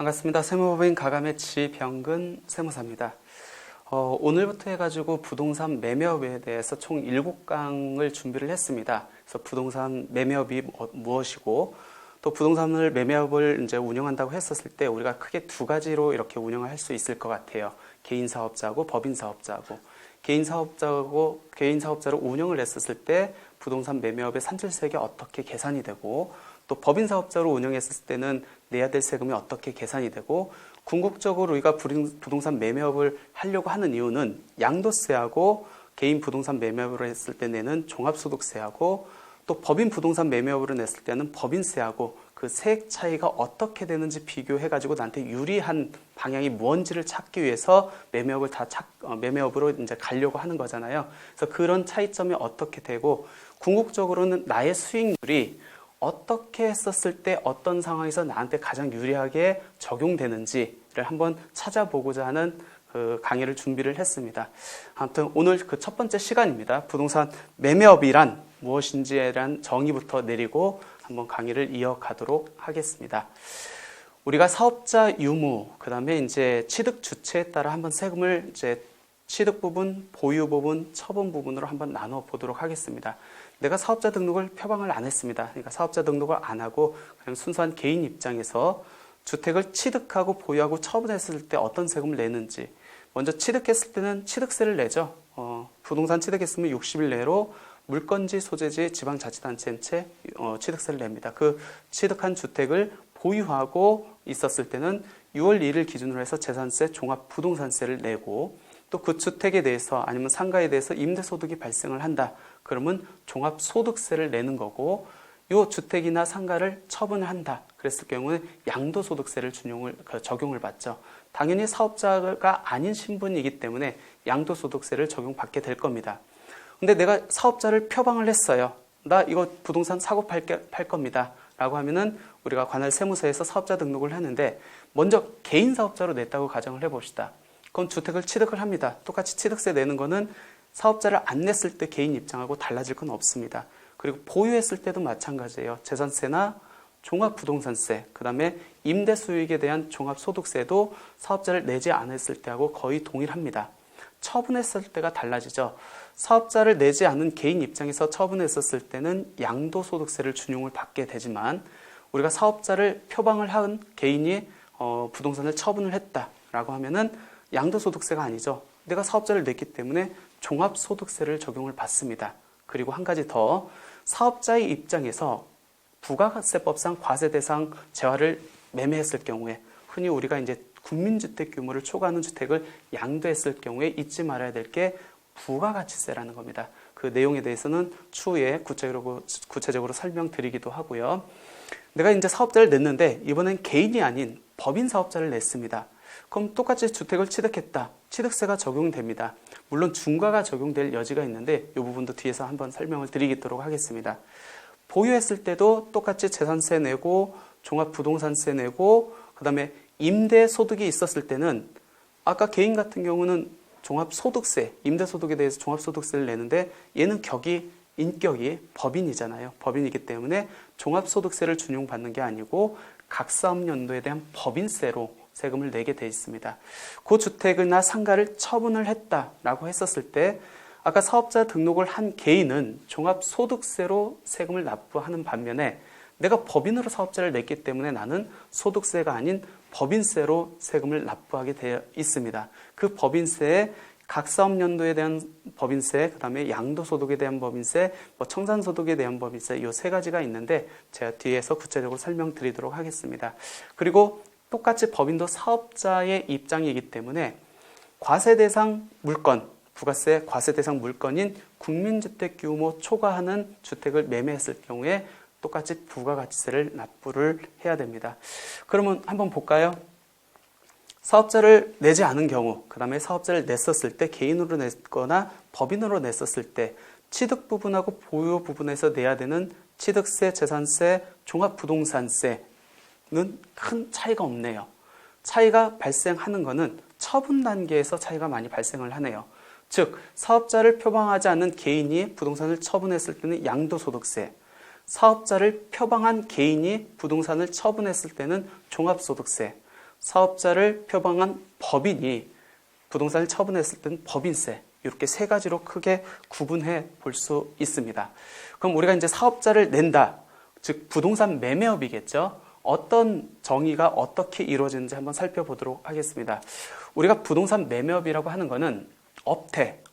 반갑습니다. 세무법인 가감의 지병근 세무사입니다. 오늘부터 해가지고 부동산 매매업에 대해서 총 7강을 준비를 했습니다. 그래서 부동산 매매업이 무엇이고 또 부동산을 매매업을 이제 운영한다고 했었을 때 우리가 크게 두 가지로 이렇게 운영을 할 수 있을 것 같아요. 개인 사업자하고 법인 사업자하고. 개인 사업자로 운영을 했었을 때 부동산 매매업의 산출세액이 어떻게 계산이 되고 또 법인 사업자로 운영했을 때는 내야 될 세금이 어떻게 계산이 되고 궁극적으로 우리가 부동산 매매업을 하려고 하는 이유는 양도세하고 개인 부동산 매매업을 했을 때 내는 종합소득세하고 또 법인 부동산 매매업으로 냈을 때는 법인세하고 그 세액 차이가 어떻게 되는지 비교해가지고 나한테 유리한 방향이 뭔지를 찾기 위해서 매매업으로 이제 가려고 하는 거잖아요. 그래서 그런 차이점이 어떻게 되고 궁극적으로는 나의 수익률이 어떻게 했었을 때 어떤 상황에서 나한테 가장 유리하게 적용되는지를 한번 찾아보고자 하는 그 강의를 준비를 했습니다. 아무튼 오늘 그 첫 번째 시간입니다. 부동산 매매업이란 무엇인지에 대한 정의부터 내리고 한번 강의를 이어가도록 하겠습니다. 우리가 사업자 유무, 그 다음에 이제 취득 주체에 따라 한번 세금을 이제 취득 부분, 보유 부분, 처분 부분으로 한번 나눠 보도록 하겠습니다. 내가 사업자 등록을 표방을 안 했습니다. 그러니까 사업자 등록을 안 하고 그냥 순수한 개인 입장에서 주택을 취득하고 보유하고 처분했을 때 어떤 세금을 내는지. 먼저 취득했을 때는 취득세를 내죠. 부동산 취득했으면 60일 내로 물건지 소재지 지방자치단체인 채 취득세를 냅니다. 그 취득한 주택을 보유하고 있었을 때는 6월 1일 기준으로 해서 재산세, 종합부동산세를 내고 또 그 주택에 대해서 아니면 상가에 대해서 임대소득이 발생을 한다. 그러면 종합소득세를 내는 거고 이 주택이나 상가를 처분을 한다. 그랬을 경우에 양도소득세를 적용을 받죠. 당연히 사업자가 아닌 신분이기 때문에 양도소득세를 적용받게 될 겁니다. 근데 내가 사업자를 표방을 했어요. 나 이거 부동산 사고 팔 겁니다. 라고 하면은 우리가 관할 세무서에서 사업자 등록을 했는데 먼저 개인 사업자로 냈다고 가정을 해봅시다. 그럼 주택을 취득을 합니다. 똑같이 취득세 내는 거는 사업자를 안 냈을 때 개인 입장하고 달라질 건 없습니다. 그리고 보유했을 때도 마찬가지예요. 재산세나 종합부동산세, 그 다음에 임대수익에 대한 종합소득세도 사업자를 내지 않았을 때하고 거의 동일합니다. 처분했을 때가 달라지죠. 사업자를 내지 않은 개인 입장에서 처분했었을 때는 양도소득세를 준용을 받게 되지만 우리가 사업자를 표방을 한 개인이 부동산을 처분을 했다라고 하면은 양도소득세가 아니죠. 내가 사업자를 냈기 때문에 종합소득세를 적용을 받습니다. 그리고 한 가지 더, 사업자의 입장에서 부가세법상 과세대상 재화를 매매했을 경우에 흔히 우리가 이제 국민주택 규모를 초과하는 주택을 양도했을 경우에 잊지 말아야 될 게 부가가치세라는 겁니다. 그 내용에 대해서는 추후에 구체적으로 설명드리기도 하고요. 내가 이제 사업자를 냈는데 이번엔 개인이 아닌 법인 사업자를 냈습니다. 그럼 똑같이 주택을 취득했다. 취득세가 적용됩니다. 물론 중과가 적용될 여지가 있는데 이 부분도 뒤에서 한번 설명을 드리도록 하겠습니다. 보유했을 때도 똑같이 재산세 내고 종합부동산세 내고 그 다음에 임대소득이 있었을 때는 아까 개인 같은 경우는 종합소득세, 임대소득에 대해서 종합소득세를 내는데 얘는 인격이 법인이잖아요. 법인이기 때문에 종합소득세를 준용받는 게 아니고 각 사업연도에 대한 법인세로 세금을 내게 돼 있습니다. 그 주택이나 상가를 처분을 했다라고 했었을 때 아까 사업자 등록을 한 개인은 종합소득세로 세금을 납부하는 반면에 내가 법인으로 사업자를 냈기 때문에 나는 소득세가 아닌 법인세로 세금을 납부하게 되어 있습니다. 그 법인세에 각 사업연도에 대한 법인세, 그 다음에 양도소득에 대한 법인세, 청산소득에 대한 법인세 이 세 가지가 있는데 제가 뒤에서 구체적으로 설명드리도록 하겠습니다. 그리고 똑같이 법인도 사업자의 입장이기 때문에 과세대상 물건, 부가세 과세대상 물건인 국민주택 규모 초과하는 주택을 매매했을 경우에 똑같이 부가가치세를 납부를 해야 됩니다. 그러면 한번 볼까요? 사업자를 내지 않은 경우, 그 다음에 사업자를 냈었을 때 개인으로 냈거나 법인으로 냈었을 때 취득 부분하고 보유 부분에서 내야 되는 취득세, 재산세, 종합부동산세 는 큰 차이가 없네요. 차이가 발생하는 것은 처분 단계에서 차이가 많이 발생을 하네요. 즉 사업자를 표방하지 않는 개인이 부동산을 처분했을 때는 양도소득세, 사업자를 표방한 개인이 부동산을 처분했을 때는 종합소득세, 사업자를 표방한 법인이 부동산을 처분했을 때는 법인세, 이렇게 세 가지로 크게 구분해 볼 수 있습니다. 그럼 우리가 이제 사업자를 낸다, 즉 부동산 매매업이겠죠. 어떤 정의가 어떻게 이루어지는지 한번 살펴보도록 하겠습니다. 우리가 부동산 매매업이라고 하는 것은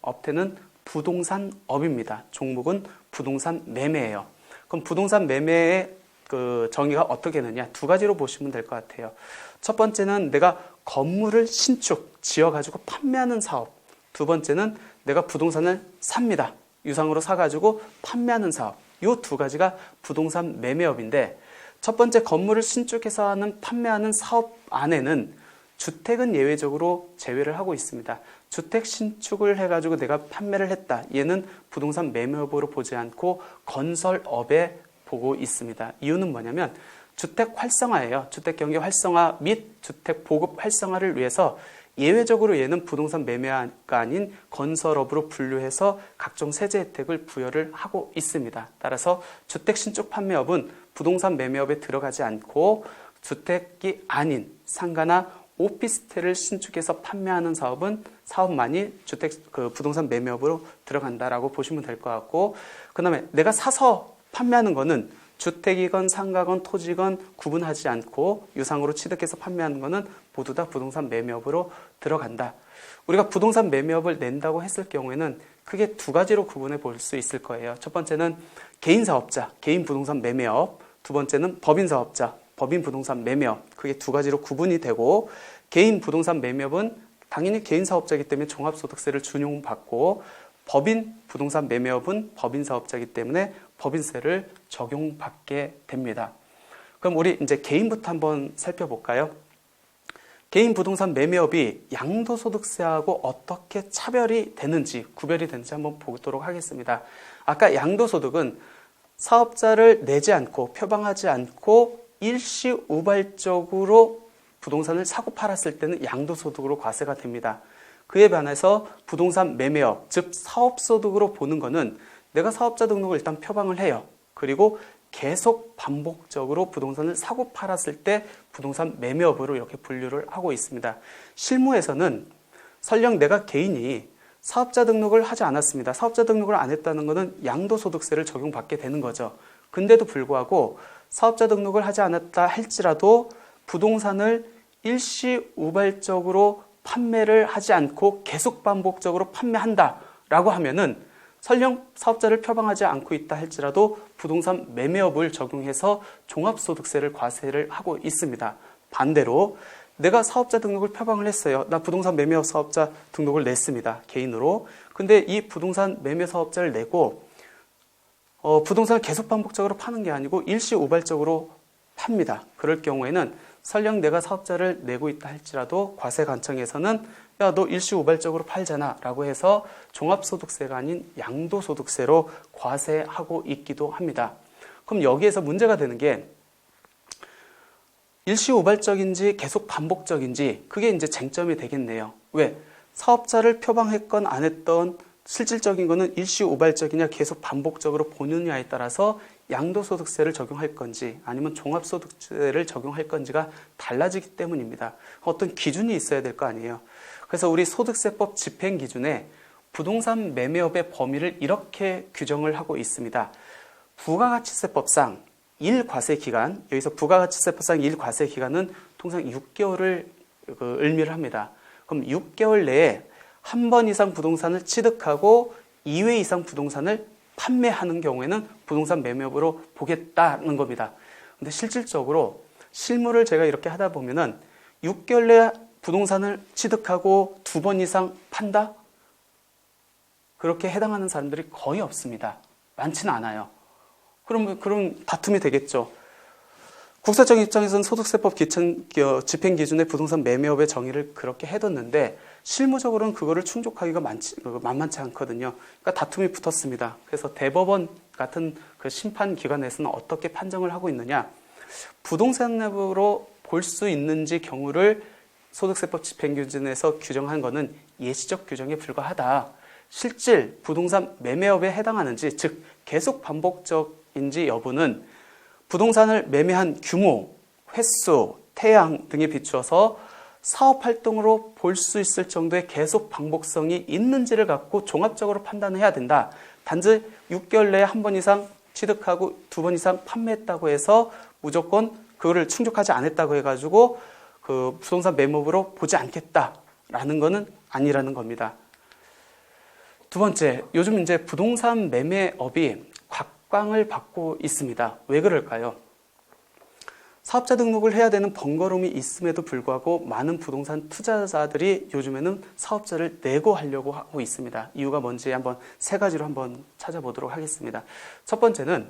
업태는 부동산업입니다. 종목은 부동산 매매예요. 그럼 부동산 매매의 그 정의가 어떻게 되느냐, 두 가지로 보시면 될 것 같아요. 첫 번째는 내가 건물을 신축, 지어가지고 판매하는 사업. 두 번째는 내가 부동산을 삽니다. 유상으로 사가지고 판매하는 사업. 이 두 가지가 부동산 매매업인데, 첫 번째 건물을 신축해서 하는 판매하는 사업 안에는 주택은 예외적으로 제외를 하고 있습니다. 주택 신축을 해가지고 내가 판매를 했다. 얘는 부동산 매매업으로 보지 않고 건설업에 보고 있습니다. 이유는 뭐냐면 주택 활성화예요. 주택 경기 활성화 및 주택 보급 활성화를 위해서 예외적으로 얘는 부동산 매매가 아닌 건설업으로 분류해서 각종 세제 혜택을 부여를 하고 있습니다. 따라서 주택 신축 판매업은 부동산 매매업에 들어가지 않고 주택이 아닌 상가나 오피스텔을 신축해서 판매하는 사업만이 부동산 매매업으로 들어간다라고 보시면 될 것 같고, 그 다음에 내가 사서 판매하는 거는 주택이건 상가건 토지건 구분하지 않고 유상으로 취득해서 판매하는 거는 모두 다 부동산 매매업으로 들어간다. 우리가 부동산 매매업을 낸다고 했을 경우에는 크게 두 가지로 구분해 볼 수 있을 거예요. 첫 번째는 개인 사업자, 개인 부동산 매매업. 두 번째는 법인 사업자, 법인 부동산 매매업. 그게 두 가지로 구분이 되고, 개인 부동산 매매업은 당연히 개인 사업자이기 때문에 종합소득세를 준용받고, 법인 부동산 매매업은 법인 사업자이기 때문에 법인세를 적용받게 됩니다. 그럼 우리 이제 개인부터 한번 살펴볼까요? 개인 부동산 매매업이 양도소득세하고 어떻게 차별이 되는지, 구별이 되는지 한번 보도록 하겠습니다. 아까 양도소득은 사업자를 내지 않고 표방하지 않고 일시우발적으로 부동산을 사고 팔았을 때는 양도소득으로 과세가 됩니다. 그에 반해서 부동산 매매업, 즉 사업소득으로 보는 것은 내가 사업자 등록을 일단 표방을 해요. 그리고 계속 반복적으로 부동산을 사고 팔았을 때 부동산 매매업으로 이렇게 분류를 하고 있습니다. 실무에서는 설령 내가 개인이 사업자 등록을 하지 않았습니다. 사업자 등록을 안 했다는 것은 양도소득세를 적용받게 되는 거죠. 근데도 불구하고 사업자 등록을 하지 않았다 할지라도 부동산을 일시우발적으로 판매를 하지 않고 계속 반복적으로 판매한다라고 하면은 설령 사업자를 표방하지 않고 있다 할지라도 부동산 매매업을 적용해서 종합소득세를 과세를 하고 있습니다. 반대로 내가 사업자 등록을 표방을 했어요. 나 부동산 매매업 사업자 등록을 냈습니다. 개인으로. 근데 이 부동산 매매 사업자를 내고 부동산을 계속 반복적으로 파는 게 아니고 일시우발적으로 팝니다. 그럴 경우에는 설령 내가 사업자를 내고 있다 할지라도 과세관청에서는 야, 너 일시우발적으로 팔잖아 라고 해서 종합소득세가 아닌 양도소득세로 과세하고 있기도 합니다. 그럼 여기에서 문제가 되는 게 일시우발적인지 계속 반복적인지 그게 이제 쟁점이 되겠네요. 왜? 사업자를 표방했건 안 했던 실질적인 거는 일시우발적이냐 계속 반복적으로 보느냐에 따라서 양도소득세를 적용할 건지 아니면 종합소득세를 적용할 건지가 달라지기 때문입니다. 어떤 기준이 있어야 될 거 아니에요. 그래서 우리 소득세법 집행기준에 부동산 매매업의 범위를 이렇게 규정을 하고 있습니다. 부가가치세법상 1과세기간, 여기서 부가가치세법상 1과세기간은 통상 6개월을 의미를 합니다. 그럼 6개월 내에 한 번 이상 부동산을 취득하고 2회 이상 부동산을 판매하는 경우에는 부동산 매매업으로 보겠다는 겁니다. 근데 실질적으로 실무를 제가 이렇게 하다 보면은 6개월 내에 부동산을 취득하고 2번 이상 판다? 그렇게 해당하는 사람들이 거의 없습니다. 많지는 않아요. 그럼 다툼이 되겠죠. 국세청 입장에서는 소득세법 집행기준의 부동산 매매업의 정의를 그렇게 해뒀는데 실무적으로는 그거를 충족하기가 만만치 않거든요. 그러니까 다툼이 붙었습니다. 그래서 대법원 같은 그 심판기관에서는 어떻게 판정을 하고 있느냐. 부동산으로 볼 수 있는지 경우를 소득세법 집행기준에서 규정한 것은 예시적 규정에 불과하다. 실질 부동산 매매업에 해당하는지, 즉 계속 반복적인지 여부는 부동산을 매매한 규모, 횟수, 태양 등에 비추어서 사업 활동으로 볼 수 있을 정도의 계속 방법성이 있는지를 갖고 종합적으로 판단해야 된다. 단지 6개월 내에 한 번 이상 취득하고 2번 이상 판매했다고 해서 무조건 그거를 충족하지 않았다고 해가지고 그 부동산 매매업으로 보지 않겠다라는 거는 아니라는 겁니다. 두 번째, 요즘 이제 부동산 매매업이 곽광을 받고 있습니다. 왜 그럴까요? 사업자 등록을 해야 되는 번거로움이 있음에도 불구하고 많은 부동산 투자자들이 요즘에는 사업자를 내고 하려고 하고 있습니다. 이유가 뭔지 한번 세 가지로 한번 찾아보도록 하겠습니다. 첫 번째는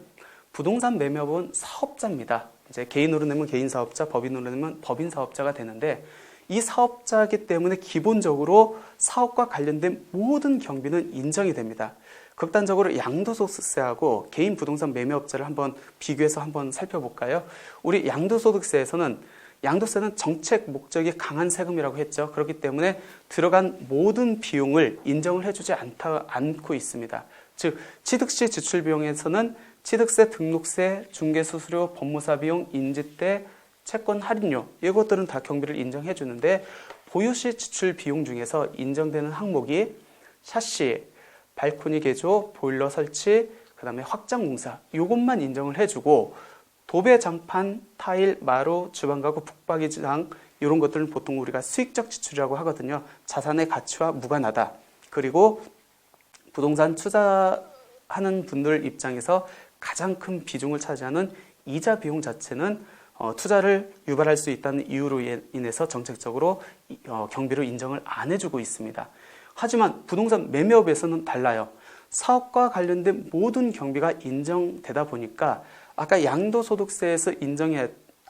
부동산 매매업은 사업자입니다. 이제 개인으로 내면 개인 사업자, 법인으로 내면 법인 사업자가 되는데 이 사업자이기 때문에 기본적으로 사업과 관련된 모든 경비는 인정이 됩니다. 극단적으로 양도소득세하고 개인 부동산 매매업자를 한번 비교해서 한번 살펴볼까요? 우리 양도소득세에서는 양도세는 정책 목적이 강한 세금이라고 했죠. 그렇기 때문에 들어간 모든 비용을 인정을 해주지 않고 있습니다. 즉 취득시 지출 비용에서는 취득세, 등록세, 중개수수료, 법무사 비용, 인지대, 채권 할인료 이것들은 다 경비를 인정해 주는데 보유시 지출 비용 중에서 인정되는 항목이 샤시, 발코니 개조, 보일러 설치, 그 다음에 확장 공사 이것만 인정을 해주고 도배, 장판, 타일, 마루, 주방가구, 북박이장 이런 것들은 보통 우리가 수익적 지출이라고 하거든요. 자산의 가치와 무관하다. 그리고 부동산 투자하는 분들 입장에서 가장 큰 비중을 차지하는 이자 비용 자체는 투자를 유발할 수 있다는 이유로 인해서 정책적으로 경비로 인정을 안 해주고 있습니다. 하지만 부동산 매매업에서는 달라요. 사업과 관련된 모든 경비가 인정되다 보니까 아까 양도소득세에서 인정이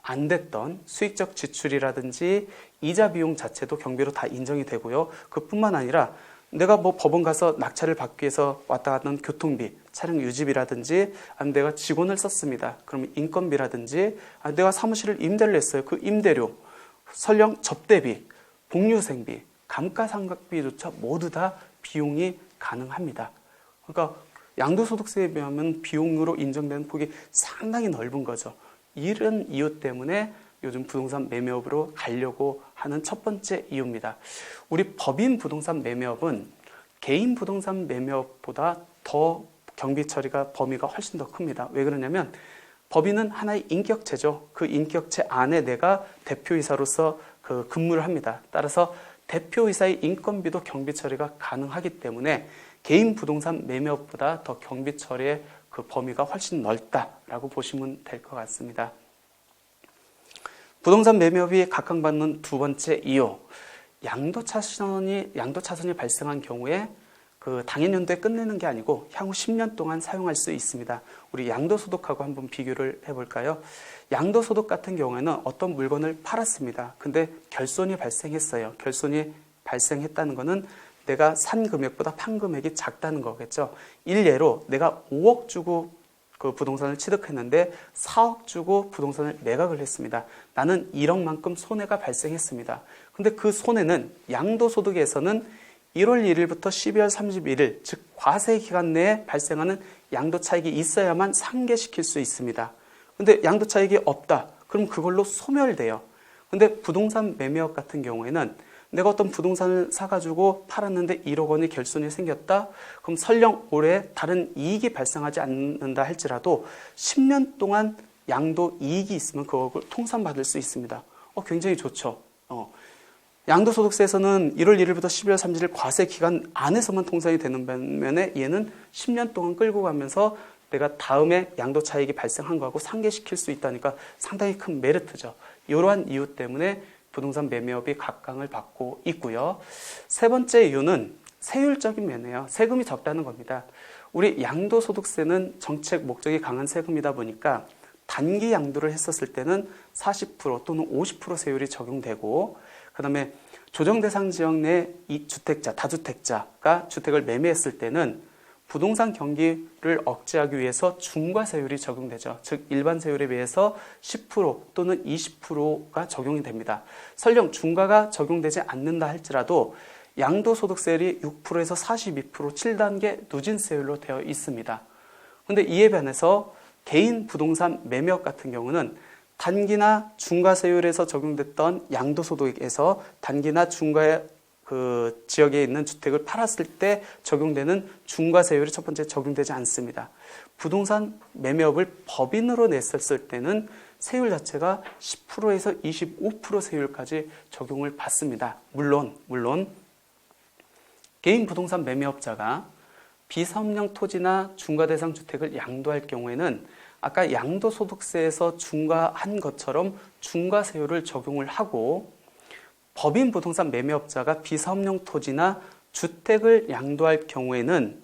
안 됐던 수익적 지출이라든지 이자 비용 자체도 경비로 다 인정이 되고요. 그뿐만 아니라 내가 뭐 법원 가서 낙찰을 받기 위해서 왔다 갔던 교통비, 차량 유지비라든지 아니면 내가 직원을 썼습니다. 그러면 인건비라든지 내가 사무실을 임대를 했어요. 그 임대료, 설령 접대비, 복류생비, 감가상각비조차 모두 다 비용이 가능합니다. 그러니까 양도소득세에 비하면 비용으로 인정되는 폭이 상당히 넓은 거죠. 이런 이유 때문에 요즘 부동산 매매업으로 가려고 하는 첫 번째 이유입니다. 우리 법인 부동산 매매업은 개인 부동산 매매업보다 더 경비 처리가 범위가 훨씬 더 큽니다. 왜 그러냐면 법인은 하나의 인격체죠. 그 인격체 안에 내가 대표이사로서 그 근무를 합니다. 따라서 대표이사의 인건비도 경비 처리가 가능하기 때문에 개인 부동산 매매업보다 더 경비 처리의 그 범위가 훨씬 넓다라고 보시면 될 것 같습니다. 부동산 매매업이 각광받는 두 번째 이유, 양도차선이 발생한 경우에 그 당해년도에 끝내는 게 아니고 향후 10년 동안 사용할 수 있습니다. 우리 양도소득하고 한번 비교를 해볼까요? 양도소득 같은 경우에는 어떤 물건을 팔았습니다. 근데 결손이 발생했어요. 결손이 발생했다는 것은 내가 산 금액보다 판 금액이 작다는 거겠죠. 일례로 내가 5억 주고 그 부동산을 취득했는데 4억 주고 부동산을 매각을 했습니다. 나는 1억만큼 손해가 발생했습니다. 근데 그 손해는 양도소득에서는 1월 1일부터 12월 31일, 즉 과세 기간 내에 발생하는 양도차익이 있어야만 상계시킬 수 있습니다. 근데 양도차익이 없다. 그럼 그걸로 소멸돼요. 근데 부동산 매매업 같은 경우에는 내가 어떤 부동산을 사가지고 팔았는데 1억 원의 결손이 생겼다? 그럼 설령 올해 다른 이익이 발생하지 않는다 할지라도 10년 동안 양도 이익이 있으면 그걸 통산받을 수 있습니다. 굉장히 좋죠. 양도소득세에서는 1월 1일부터 12월 30일 과세 기간 안에서만 통산이 되는 반면에 얘는 10년 동안 끌고 가면서 내가 다음에 양도 차익이 발생한 거하고 상계시킬 수 있다니까 상당히 큰 메리트죠. 이러한 이유 때문에 부동산 매매업이 각광을 받고 있고요. 세 번째 이유는 세율적인 면이에요. 세금이 적다는 겁니다. 우리 양도소득세는 정책 목적이 강한 세금이다 보니까 단기 양도를 했었을 때는 40% 또는 50% 세율이 적용되고 그 다음에 조정대상 지역 내 이주택자, 다주택자가 주택을 매매했을 때는 부동산 경기를 억제하기 위해서 중과세율이 적용되죠. 즉 일반 세율에 비해서 10% 또는 20%가 적용이 됩니다. 설령 중과가 적용되지 않는다 할지라도 양도소득세율이 6%에서 42% 7단계 누진세율로 되어 있습니다. 그런데 이에 반해서 개인 부동산 매매업 같은 경우는 단기나 중과세율에서 적용됐던 양도소득에서 단기나 중과 그 지역에 있는 주택을 팔았을 때 적용되는 중과세율이 첫 번째 적용되지 않습니다. 부동산 매매업을 법인으로 냈었을 때는 세율 자체가 10%에서 25% 세율까지 적용을 받습니다. 물론 개인 부동산 매매업자가 비사업용 토지나 중과대상 주택을 양도할 경우에는 아까 양도소득세에서 중과한 것처럼 중과세율을 적용을 하고, 법인 부동산 매매업자가 비사업용 토지나 주택을 양도할 경우에는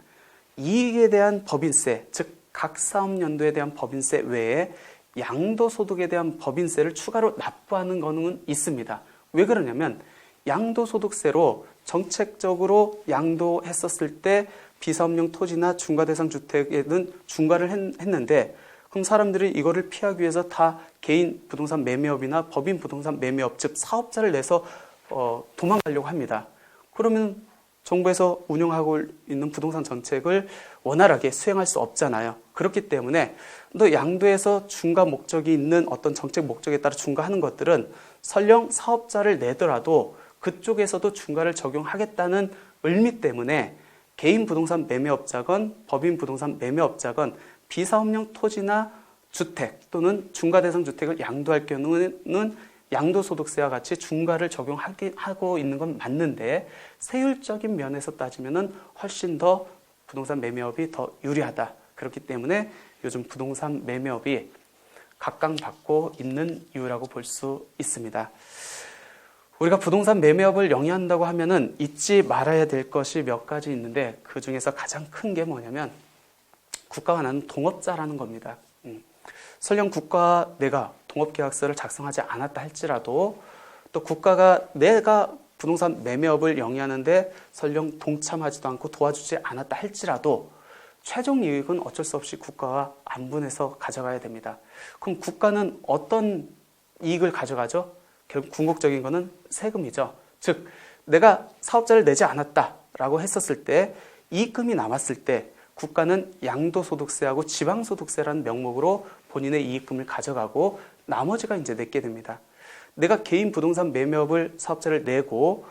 이익에 대한 법인세, 즉 각 사업연도에 대한 법인세 외에 양도소득에 대한 법인세를 추가로 납부하는 거는 있습니다. 왜 그러냐면 양도소득세로 정책적으로 양도했었을 때 비사업용 토지나 중과대상 주택에는 중과를 했는데, 그럼 사람들이 이거를 피하기 위해서 다 개인 부동산 매매업이나 법인 부동산 매매업, 즉 사업자를 내서 도망가려고 합니다. 그러면 정부에서 운영하고 있는 부동산 정책을 원활하게 수행할 수 없잖아요. 그렇기 때문에 또 양도에서 중과 목적이 있는 어떤 정책 목적에 따라 중과하는 것들은 설령 사업자를 내더라도 그쪽에서도 중과를 적용하겠다는 의미 때문에 개인 부동산 매매업자건 법인 부동산 매매업자건 비사업용 토지나 주택 또는 중과대상 주택을 양도할 경우는 양도소득세와 같이 중과를 적용하고 있는 건 맞는데, 세율적인 면에서 따지면 훨씬 더 부동산 매매업이 더 유리하다. 그렇기 때문에 요즘 부동산 매매업이 각광받고 있는 이유라고 볼 수 있습니다. 우리가 부동산 매매업을 영위한다고 하면은 잊지 말아야 될 것이 몇 가지 있는데, 그 중에서 가장 큰 게 뭐냐면 국가와 나는 동업자라는 겁니다. 설령 국가와 내가 동업계약서를 작성하지 않았다 할지라도, 또 국가가 내가 부동산 매매업을 영위하는데 설령 동참하지도 않고 도와주지 않았다 할지라도 최종 이익은 어쩔 수 없이 국가가 안분해서 가져가야 됩니다. 그럼 국가는 어떤 이익을 가져가죠? 결국 궁극적인 거는 세금이죠. 즉 내가 사업자를 내지 않았다라고 했었을 때 이익금이 남았을 때 국가는 양도소득세하고 지방소득세라는 명목으로 본인의 이익금을 가져가고 나머지가 이제 내게 됩니다. 내가 개인 부동산 매매업을 사업자를 내고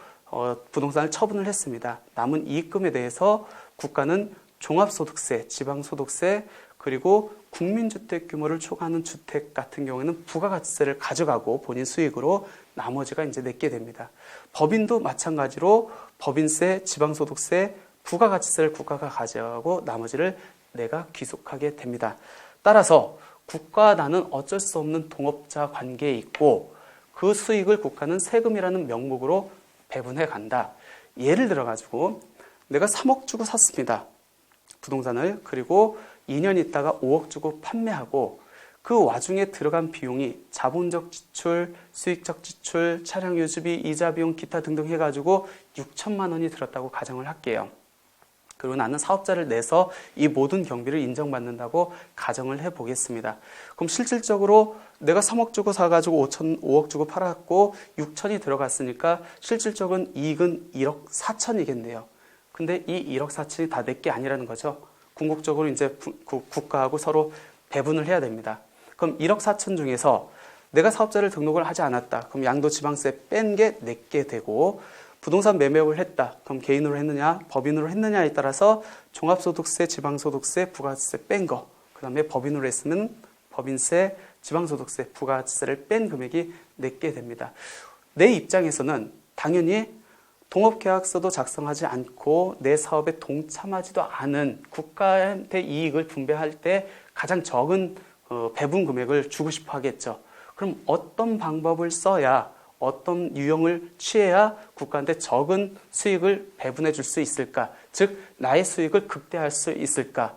부동산을 처분을 했습니다. 남은 이익금에 대해서 국가는 종합소득세, 지방소득세, 그리고 국민주택 규모를 초과하는 주택 같은 경우에는 부가가치세를 가져가고 본인 수익으로 나머지가 이제 내게 됩니다. 법인도 마찬가지로 법인세, 지방소득세, 부가가치세를 국가가 가져가고 나머지를 내가 귀속하게 됩니다. 따라서 국가와 나는 어쩔 수 없는 동업자 관계에 있고 그 수익을 국가는 세금이라는 명목으로 배분해 간다. 예를 들어 가지고 내가 3억 주고 샀습니다. 부동산을. 그리고 2년 있다가 5억 주고 판매하고 그 와중에 들어간 비용이 자본적 지출, 수익적 지출, 차량 유지비, 이자 비용, 기타 등등 해가지고 6천만 원이 들었다고 가정을 할게요. 그리고 나는 사업자를 내서 이 모든 경비를 인정받는다고 가정을 해보겠습니다. 그럼 실질적으로 내가 3억 주고 사가지고 5억 주고 팔았고 6천이 들어갔으니까 실질적인 이익은 1억 4천이겠네요. 근데 이 1억 4천이 다 내 게 아니라는 거죠. 궁극적으로 이제 국가하고 서로 배분을 해야 됩니다. 그럼 1억 4천 중에서 내가 사업자를 등록을 하지 않았다. 그럼 양도지방세 뺀 게 내게 되고, 부동산 매매업을 했다. 그럼 개인으로 했느냐, 법인으로 했느냐에 따라서 종합소득세, 지방소득세, 부가세를 뺀 거. 그 다음에 법인으로 했으면 법인세, 지방소득세, 부가세를 뺀 금액이 내게 됩니다. 내 입장에서는 당연히 동업계약서도 작성하지 않고 내 사업에 동참하지도 않은 국가한테 이익을 분배할 때 가장 적은 배분 금액을 주고 싶어 하겠죠. 그럼 어떤 방법을 써야, 어떤 유형을 취해야 국가한테 적은 수익을 배분해 줄 수 있을까? 즉 나의 수익을 극대화할 수 있을까?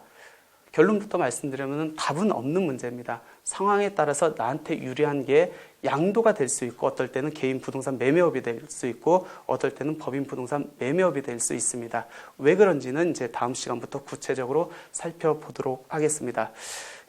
결론부터 말씀드리면 답은 없는 문제입니다. 상황에 따라서 나한테 유리한 게 양도가 될 수 있고, 어떨 때는 개인 부동산 매매업이 될 수 있고, 어떨 때는 법인 부동산 매매업이 될 수 있습니다. 왜 그런지는 이제 다음 시간부터 구체적으로 살펴보도록 하겠습니다.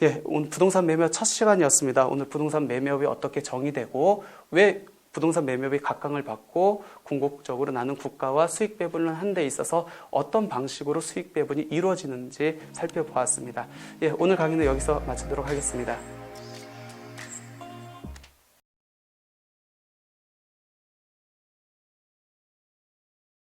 예, 오늘 부동산 매매업 첫 시간이었습니다. 오늘 부동산 매매업이 어떻게 정의되고 왜 부동산 매매업이 각광을 받고 궁극적으로 나는 국가와 수익 배분을 하는 데 있어서 어떤 방식으로 수익 배분이 이루어지는지 살펴보았습니다. 예, 오늘 강의는 여기서 마치도록 하겠습니다.